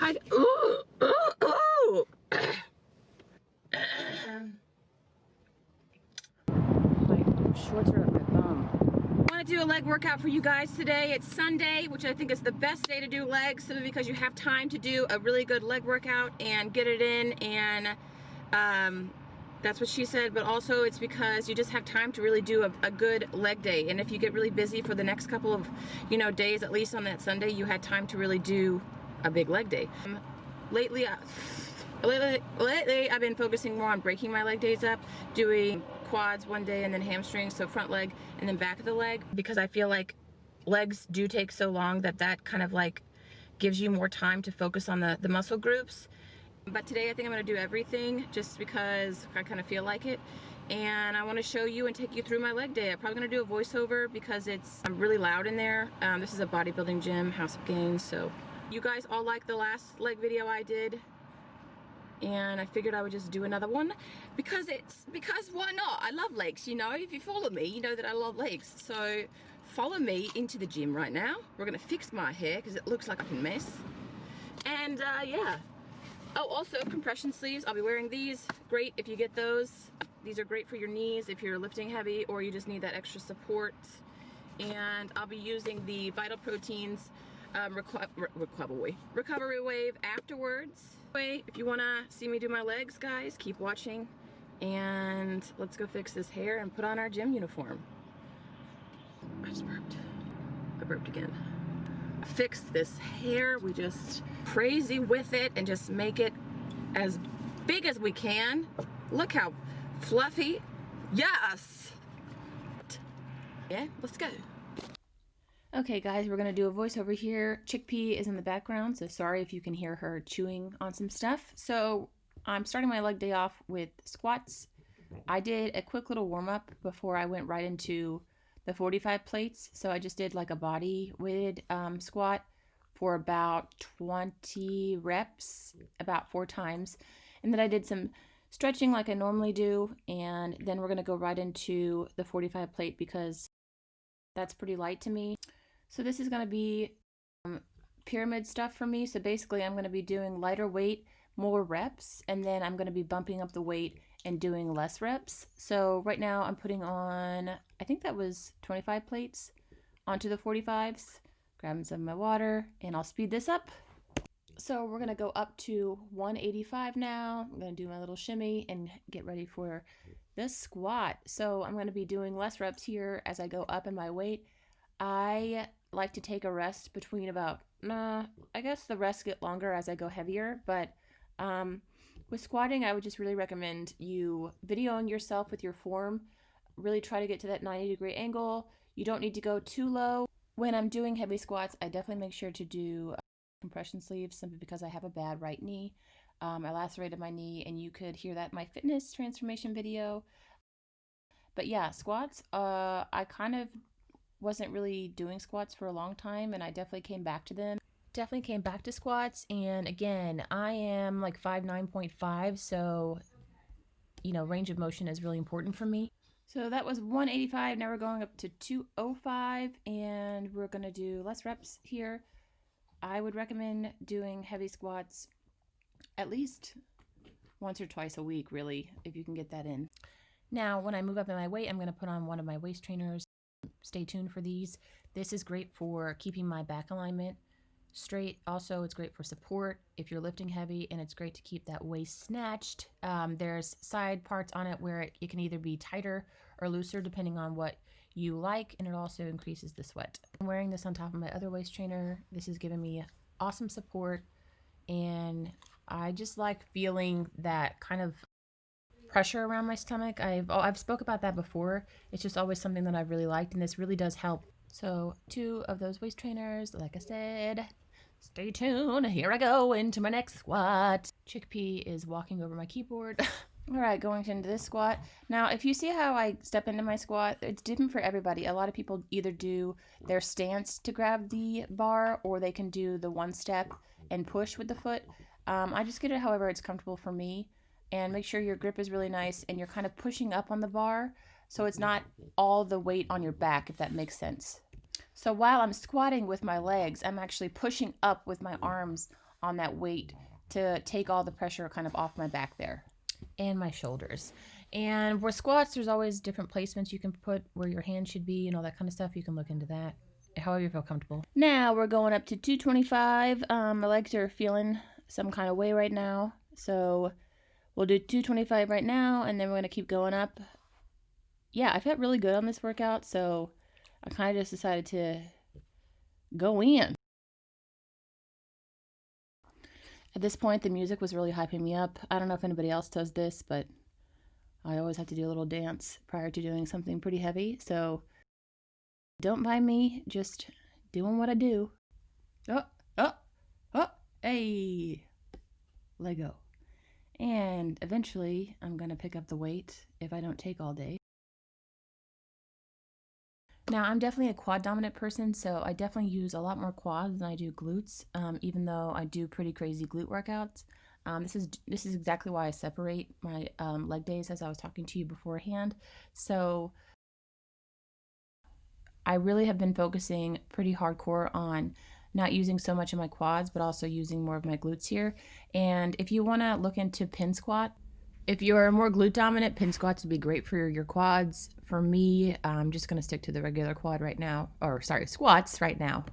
God. Ooh, ooh, ooh. My shorts are up my bum. I want to do a leg workout for you guys today. It's Sunday, which I think is the best day to do legs, simply because you have time to do a really good leg workout and get it in, and that's what she said, but also it's because you just have time to really do a good leg day. And if you get really busy for the next couple of, days, at least on that Sunday, you had time to really do a big leg day. Lately I've been focusing more on breaking my leg days up, doing quads one day and then hamstrings, so front leg and then back of the leg, because I feel like legs do take so long that kind of like gives you more time to focus on the muscle groups. But today I think I'm going to do everything just because I kind of feel like it, and I want to show you and take you through my leg day. I'm probably going to do a voiceover because I'm really loud in there. This is a bodybuilding gym, House of Gains, so you guys all liked the last leg video I did, and I figured I would just do another one because why not? I love legs, if you follow me, you know that I love legs. So follow me into the gym right now. We're going to fix my hair because it looks like a mess. And yeah. Oh, also compression sleeves. I'll be wearing these. Great if you get those. These are great for your knees if you're lifting heavy or you just need that extra support. And I'll be using the Vital Proteins Recovery Wave afterwards. Anyway, if you want to see me do my legs, guys, keep watching. And let's go fix this hair and put on our gym uniform. I just burped. I burped again. Fix this hair. We just crazy with it and just make it as big as we can. Look how fluffy. Yes. Yeah, let's go. Okay guys, we're gonna do a voiceover here. Chickpea is in the background, so sorry if you can hear her chewing on some stuff. So I'm starting my leg day off with squats. I did a quick little warm-up before I went right into the 45 plates. So I just did like a body weighted squat for about 20 reps, about 4 times. And then I did some stretching like I normally do. And then we're gonna go right into the 45 plate because that's pretty light to me. So this is gonna be pyramid stuff for me. So basically I'm gonna be doing lighter weight, more reps, and then I'm gonna be bumping up the weight and doing less reps. So right now I'm putting on, I think that was 25 plates onto the 45s, grabbing some of my water, and I'll speed this up. So we're gonna go up to 185 now. I'm gonna do my little shimmy and get ready for this squat. So I'm gonna be doing less reps here as I go up in my weight. I like to take a rest between about, I guess the rests get longer as I go heavier, but with squatting, I would just really recommend you videoing yourself with your form. Really try to get to that 90-degree angle. You don't need to go too low. When I'm doing heavy squats, I definitely make sure to do compression sleeves simply because I have a bad right knee. I lacerated my knee, and you could hear that in my fitness transformation video. But yeah, squats, I kind of wasn't really doing squats for a long time, and I definitely came back to them. Definitely came back to squats, and again, I am like 5'9.5", so range of motion is really important for me. So that was 185. Now we're going up to 205, and we're gonna do less reps here. I would recommend doing heavy squats at least once or twice a week, really, if you can get that in. Now, when I move up in my weight, I'm gonna put on one of my waist trainers. Stay tuned for these. This is great for keeping my back alignment straight. Also, it's great for support if you're lifting heavy, and it's great to keep that waist snatched. There's side parts on it where it can either be tighter or looser depending on what you like, and it also increases the sweat. I'm wearing this on top of my other waist trainer. This is giving me awesome support, and I just like feeling that kind of pressure around my stomach. I've spoke about that before. It's just always something that I've really liked, and this really does help. So 2 of those waist trainers, like I said. Stay tuned. Here I go into my next squat. Chickpea is walking over my keyboard. All right, going into this squat. Now, if you see how I step into my squat, it's different for everybody. A lot of people either do their stance to grab the bar, or they can do the one step and push with the foot. I just get it however it's comfortable for me. And make sure your grip is really nice and you're kind of pushing up on the bar so it's not all the weight on your back, if that makes sense. So while I'm squatting with my legs, I'm actually pushing up with my arms on that weight to take all the pressure kind of off my back there and my shoulders. And for squats, there's always different placements you can put where your hand should be and all that kind of stuff. You can look into that however you feel comfortable. Now we're going up to 225. My legs are feeling some kind of way right now, so we'll do 225 right now, and then we're going to keep going up. Yeah, I felt really good on this workout, so I kind of just decided to go in. At this point, the music was really hyping me up. I don't know if anybody else does this, but I always have to do a little dance prior to doing something pretty heavy, so don't mind me just doing what I do. Oh, oh, oh, hey, let go. And eventually, I'm going to pick up the weight if I don't take all day. Now, I'm definitely a quad dominant person, so I definitely use a lot more quads than I do glutes, even though I do pretty crazy glute workouts. This is exactly why I separate my leg days, as I was talking to you beforehand. So I really have been focusing pretty hardcore on not using so much of my quads, but also using more of my glutes here. And if you want to look into pin squat, if you're more glute dominant, pin squats would be great for your quads. For me, I'm just going to stick to the regular quad right now, or sorry, squats right now.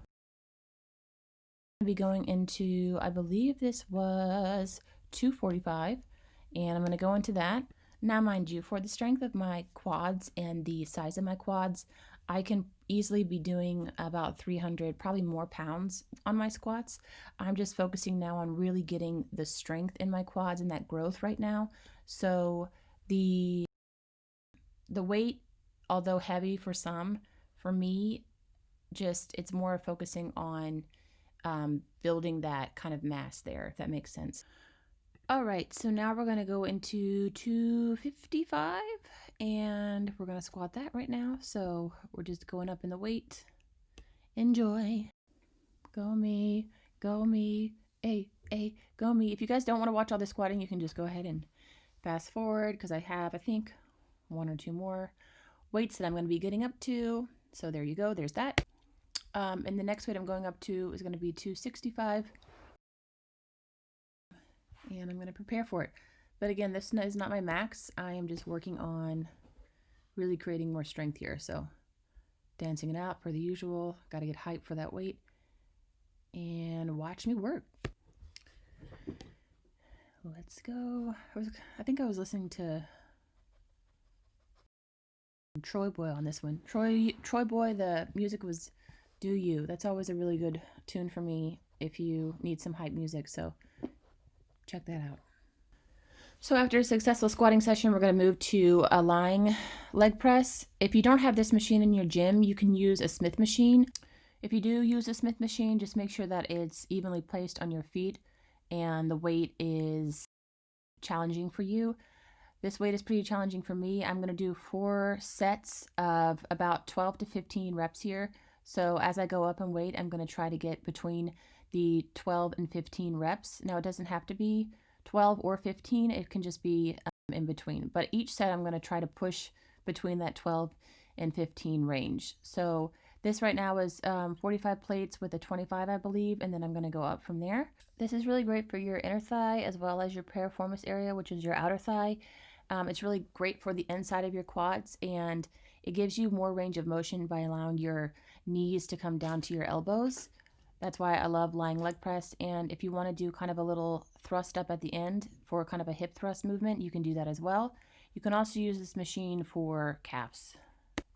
I'll be going into, I believe this was 245, and I'm going to go into that. Now, mind you, for the strength of my quads and the size of my quads, I can easily be doing about 300, probably more pounds on my squats. I'm just focusing now on really getting the strength in my quads and that growth right now. So the weight, although heavy for some, for me, just it's more focusing on building that kind of mass there, if that makes sense. All right, so now we're going to go into 255, and we're going to squat that right now. So we're just going up in the weight. Enjoy. Go me, hey, go me. If you guys don't want to watch all this squatting, you can just go ahead and fast forward, because I have, I think, one or two more weights that I'm going to be getting up to. So there you go, there's that. And the next weight I'm going up to is going to be 265. And I'm going to prepare for it. But again, this is not my max. I am just working on really creating more strength here. So dancing it out per the usual. Got to get hyped for that weight. And watch me work. Let's go. I think I was listening to Troy Boy on this one. Troy Boy, the music was Do You. That's always a really good tune for me if you need some hype music. So check that out. So after a successful squatting session, we're going to move to a lying leg press. If you don't have this machine in your gym, you can use a Smith machine. If you do use a Smith machine, just make sure that it's evenly placed on your feet and the weight is challenging for you. This weight is pretty challenging for me. I'm going to do 4 sets of about 12 to 15 reps here. So as I go up in weight, I'm going to try to get between the 12 and 15 reps. Now, it doesn't have to be 12 or 15. It can just be in between. But each set, I'm going to try to push between that 12 and 15 range. So this right now is 45 plates with a 25, I believe, and then I'm going to go up from there. This is really great for your inner thigh as well as your piriformis area, which is your outer thigh. It's really great for the inside of your quads, and it gives you more range of motion by allowing your knees to come down to your elbows. That's why I love lying leg press. And if you want to do kind of a little thrust up at the end for kind of a hip thrust movement, you can do that as well. You can also use this machine for calves.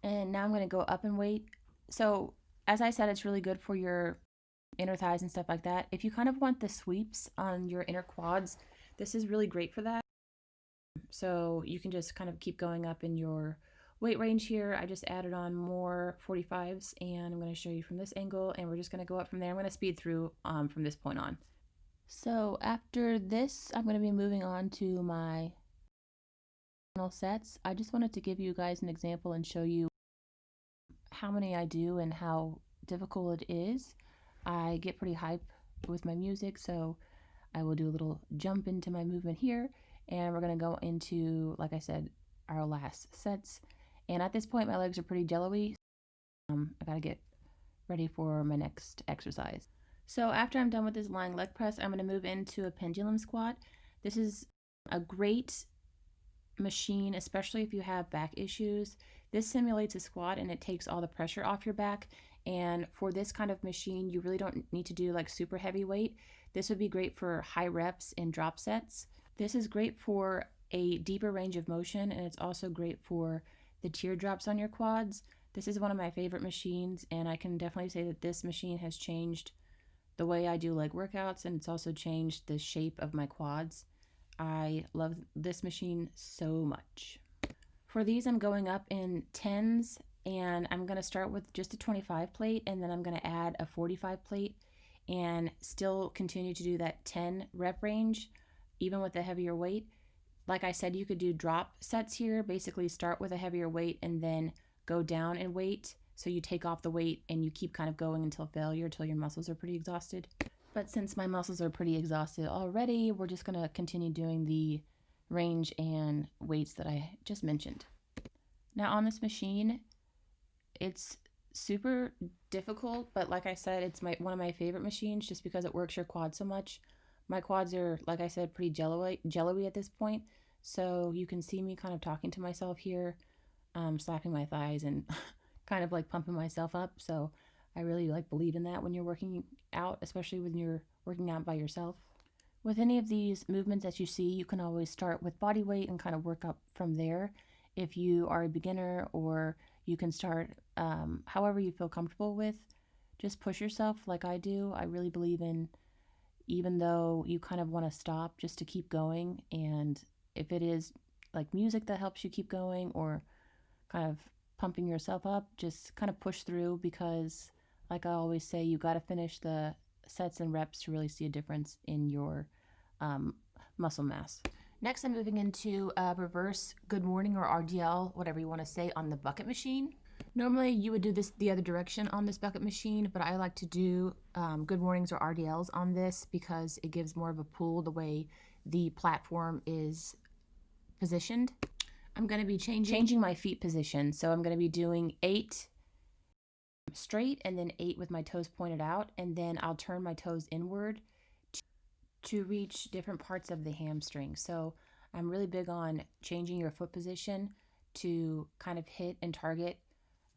And now I'm going to go up in weight. So as I said, it's really good for your inner thighs and stuff like that. If you kind of want the sweeps on your inner quads, this is really great for that. So you can just kind of keep going up in your weight range here. I just added on more 45s, and I'm going to show you from this angle, and we're just going to go up from there. I'm going to speed through from this point on. So after this, I'm going to be moving on to my final sets. I just wanted to give you guys an example and show you how many I do and how difficult it is. I get pretty hype with my music, so I will do a little jump into my movement here, and we're going to go into, like I said, our last sets. And at this point, my legs are pretty jello-y. I got to get ready for my next exercise. So after I'm done with this lying leg press, I'm going to move into a pendulum squat. This is a great machine, especially if you have back issues. This simulates a squat and it takes all the pressure off your back. And for this kind of machine, you really don't need to do like super heavy weight. This would be great for high reps and drop sets. This is great for a deeper range of motion, and it's also great for the teardrops on your quads. This is one of my favorite machines, and I can definitely say that this machine has changed the way I do leg workouts, and it's also changed the shape of my quads. I love this machine so much. For these, I'm going up in 10s, and I'm going to start with just a 25 plate, and then I'm going to add a 45 plate and still continue to do that 10 rep range, even with a heavier weight. Like I said, you could do drop sets here, basically start with a heavier weight and then go down in weight. So you take off the weight and you keep kind of going until failure, until your muscles are pretty exhausted. But since my muscles are pretty exhausted already, we're just going to continue doing the range and weights that I just mentioned. Now on this machine, it's super difficult, but like I said, it's one of my favorite machines just because it works your quads so much. My quads are, like I said, pretty jello-y at this point, so you can see me kind of talking to myself here, slapping my thighs and kind of like pumping myself up. So I really like believe in that when you're working out, especially when you're working out by yourself. With any of these movements that you see, you can always start with body weight and kind of work up from there. If you are a beginner, or you can start however you feel comfortable with. Just push yourself like I do. I really believe in, even though you kind of want to stop, just to keep going. And if it is like music that helps you keep going, or kind of pumping yourself up, just kind of push through, because like I always say, you got to finish the sets and reps to really see a difference in your muscle mass. Next, I'm moving into reverse good morning, or RDL, whatever you want to say, on the bucket machine. Normally you would do this the other direction on this bucket machine, but I like to do good mornings or RDLs on this because it gives more of a pull the way the platform is positioned. I'm going to be changing my feet position. So I'm going to be doing 8 straight and then 8 with my toes pointed out, and then I'll turn my toes inward to reach different parts of the hamstring. So I'm really big on changing your foot position to kind of hit and target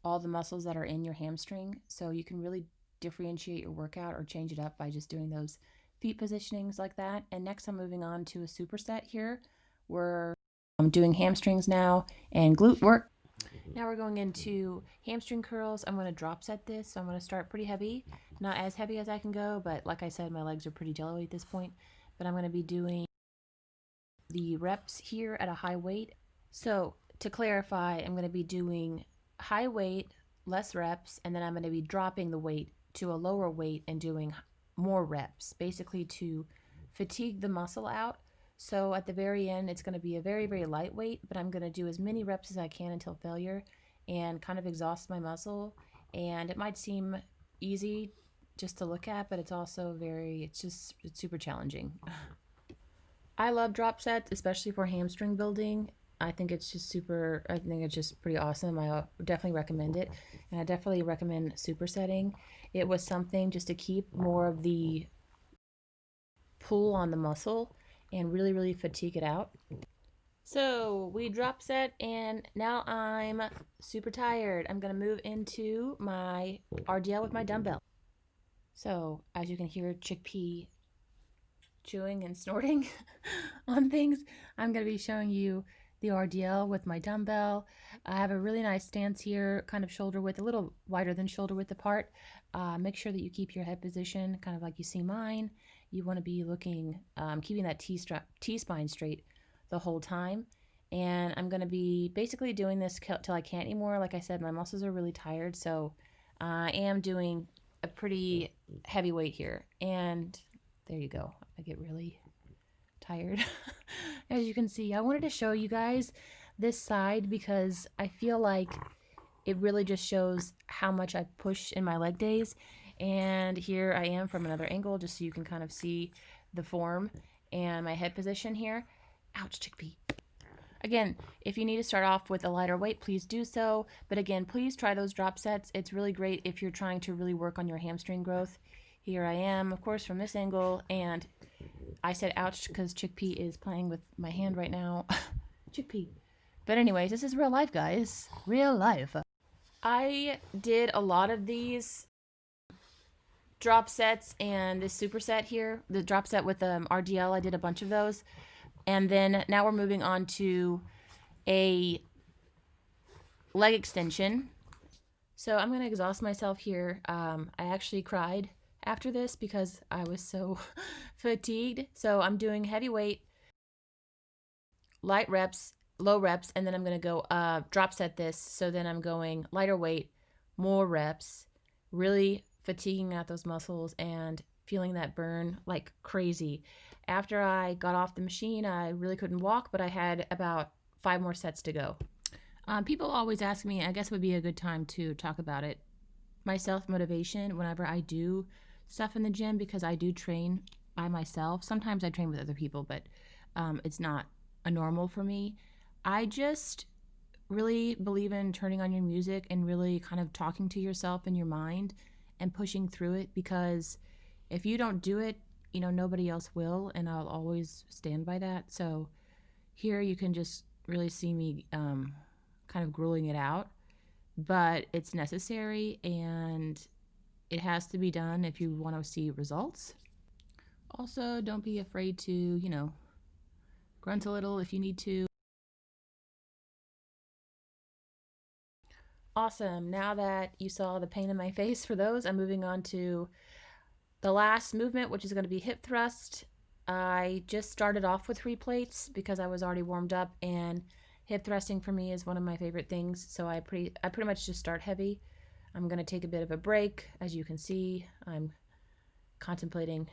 all the muscles that are in your hamstring. So you can really differentiate your workout or change it up by just doing those feet positionings like that. And next I'm moving on to a superset here, where I'm doing hamstrings now and glute work. Now we're going into hamstring curls. I'm going to drop set this. So I'm going to start pretty heavy, not as heavy as I can go, but like I said, my legs are pretty jello-y at this point. But I'm going to be doing the reps here at a high weight. So to clarify, I'm going to be doing high weight, less reps, and then I'm going to be dropping the weight to a lower weight and doing more reps, basically to fatigue the muscle out. So at the very end, it's going to be a very, very light weight, but I'm going to do as many reps as I can until failure and kind of exhaust my muscle. And it might seem easy just to look at, but it's also it's super challenging. I love drop sets, especially for hamstring building. I think it's just pretty awesome. I definitely recommend it. And I definitely recommend supersetting. It was something just to keep more of the pull on the muscle and really, really fatigue it out. So we drop set, and now I'm super tired. I'm going to move into my RDL with my dumbbell. So as you can hear Chickpea chewing and snorting on things, I'm going to be showing you the RDL with my dumbbell. I have a really nice stance here, kind of shoulder width, a little wider than shoulder width apart. Make sure that you keep your head position kind of like you see mine. You want to be looking, keeping that T-spine straight the whole time. And I'm going to be basically doing this till I can't anymore. Like I said, my muscles are really tired, so I am doing a pretty heavy weight here. And there you go. I get really tired. As you can see, I wanted to show you guys this side because I feel like it really just shows how much I push in my leg days. And here I am from another angle, just so you can kind of see the form and my head position here. Ouch, Chickpea. Again, if you need to start off with a lighter weight, please do so. But again, please try those drop sets. It's really great if you're trying to really work on your hamstring growth. Here I am, of course, from this angle, and I said ouch because Chickpea is playing with my hand right now. Chickpea. But anyways, this is real life, guys. Real life. I did a lot of these drop sets and this superset here, the drop set with RDL, I did a bunch of those. And then now we're moving on to a leg extension. So I'm going to exhaust myself here. I actually cried after this because I was so fatigued. So I'm doing heavy weight, light reps, low reps, and then I'm going to go drop set this. So then I'm going lighter weight, more reps, really fatiguing out those muscles and feeling that burn like crazy. After I got off the machine, I really couldn't walk, but I had about 5 more sets to go. People always ask me, I guess it would be a good time to talk about it, my self-motivation whenever I do stuff in the gym, because I do train by myself. Sometimes I train with other people, but it's not a normal for me. I just really believe in turning on your music and really kind of talking to yourself in your mind and pushing through it, because if you don't do it, you know, nobody else will, and I'll always stand by that. So here you can just really see me kind of grueling it out, but it's necessary and it has to be done if you want to see results. Also, don't be afraid to, you know, grunt a little if you need to. Awesome. Now that you saw the pain in my face for those, I'm moving on to the last movement, which is going to be hip thrust. I just started off with 3 plates because I was already warmed up, and hip thrusting for me is one of my favorite things. So I pretty much just start heavy. I'm going to take a bit of a break. As you can see, I'm contemplating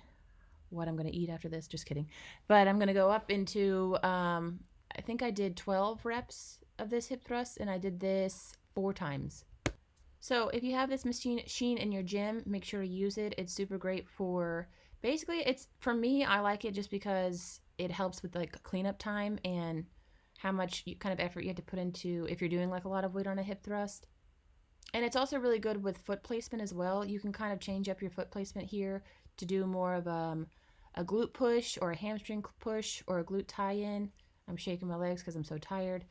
what I'm going to eat after this. Just kidding. But I'm going to go up into, I think I did 12 reps of this hip thrust, and I did this 4 times. So if you have this machine in your gym, make sure to use it. It's super great for, basically, it's, for me, I like it just because it helps with like cleanup time and how much kind of effort you have to put into if you're doing like a lot of weight on a hip thrust. And it's also really good with foot placement as well. You can kind of change up your foot placement here to do more of a glute push or a hamstring push or a glute tie-in. I'm shaking my legs because I'm so tired.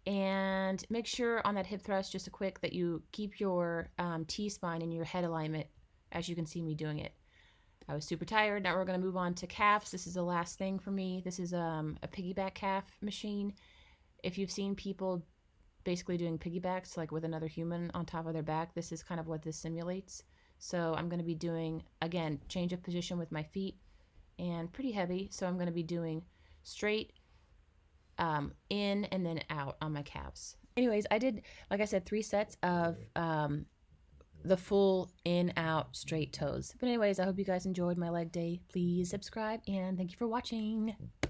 And make sure on that hip thrust, just a quick, that you keep your T-spine in your head alignment, as you can see me doing it. I was super tired. Now we're going to move on to calves. This is the last thing for me. This is a piggyback calf machine. If you've seen people basically doing piggybacks like with another human on top of their back, this is kind of what this simulates. So I'm going to be doing, again, change of position with my feet, and pretty heavy. So I'm going to be doing straight in and then out on my calves. Anyways, I did, like I said, 3 sets of the full in, out, straight toes. But anyways, I hope you guys enjoyed my leg day. Please subscribe, and thank you for watching.